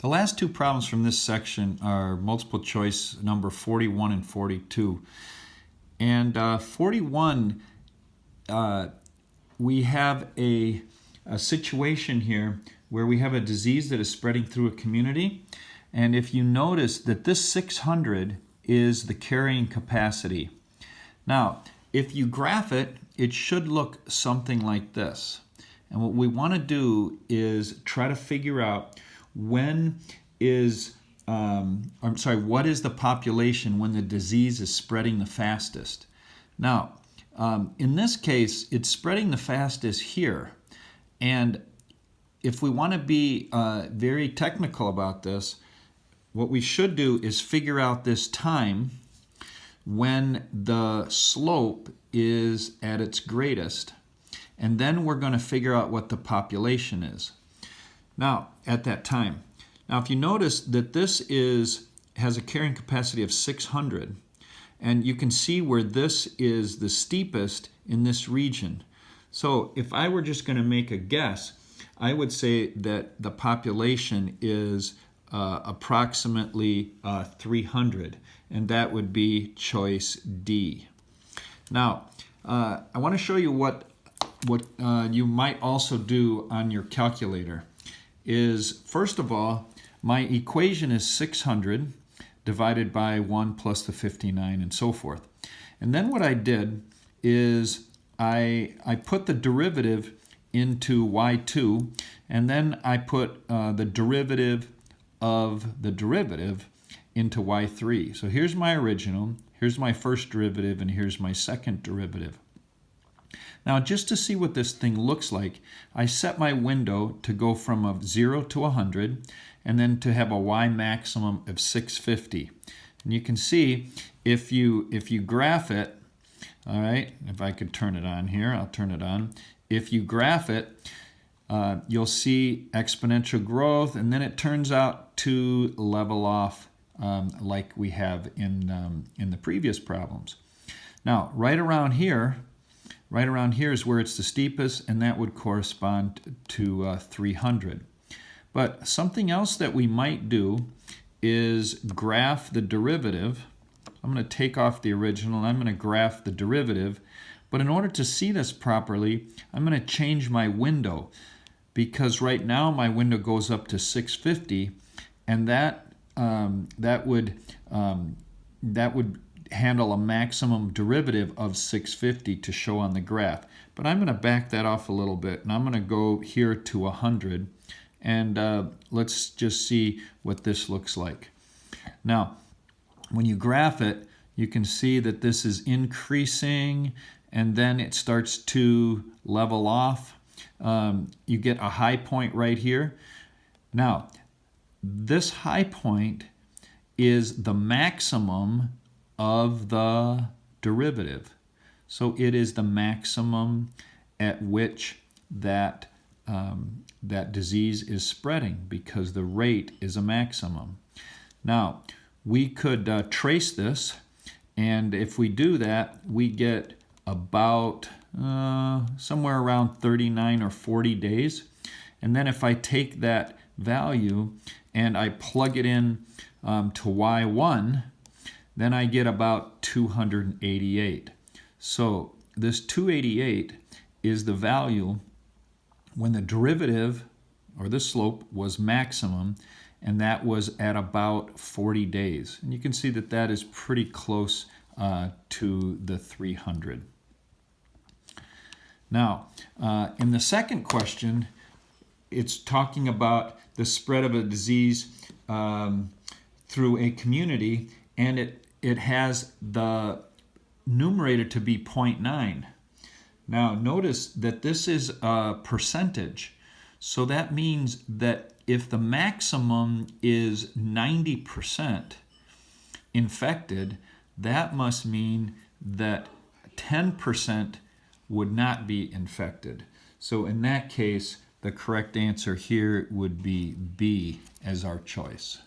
The last two problems from this section are multiple choice number 41 and 42. And 41, we have a situation here where we have a disease that is spreading through a community. And if you notice that this 600 is the carrying capacity. Now, if you graph it, it should look something like this. And what we want to do is try to figure out what is the population when the disease is spreading the fastest. Now, in this case, it's spreading the fastest here. And if we want to be very technical about this, what we should do is figure out this time when the slope is at its greatest. And then we're going to figure out what the population is. Now, at that time. Now, if you notice that this has a carrying capacity of 600, and you can see where this is the steepest in this region. So if I were just going to make a guess, I would say that the population is approximately 300, and that would be choice D. Now, I want to show you what you might also do on your calculator. Is, first of all, my equation is 600 divided by 1 plus the 59 and so forth. And then what I did is I put the derivative into y2, and then I put the derivative of the derivative into y3. So here's my original, here's my first derivative, and here's my second derivative. Now, just to see what this thing looks like, I set my window to go from a 0 to 100, and then to have a y maximum of 650. And you can see if you graph it, all right, if I could turn it on here, I'll turn it on. If you graph it, you'll see exponential growth, and then it turns out to level off like we have in the previous problems. Now, right around here is where it's the steepest, and that would correspond to 300. But something else that we might do is graph the derivative. I'm going to take off the original, and I'm going to graph the derivative. But in order to see this properly, I'm going to change my window, because right now my window goes up to 650, and that would handle a maximum derivative of 650 to show on the graph. But I'm going to back that off a little bit, and I'm going to go here to 100, and let's just see what this looks like. Now, when you graph it, you can see that this is increasing, and then it starts to level off. You get a high point right here. Now, this high point is the maximum of the derivative. So it is the maximum at which that disease is spreading, because the rate is a maximum. Now, we could trace this, and if we do that, we get about somewhere around 39 or 40 days. And then if I take that value and I plug it in to y1, then I get about 288. So this 288 is the value when the derivative, or the slope, was maximum, and that was at about 40 days. And you can see that that is pretty close to the 300. Now, in the second question, it's talking about the spread of a disease through a community, and it has the numerator to be 0.9. Now, notice that this is a percentage. So that means that if the maximum is 90% infected, that must mean that 10% would not be infected. So in that case, the correct answer here would be B as our choice.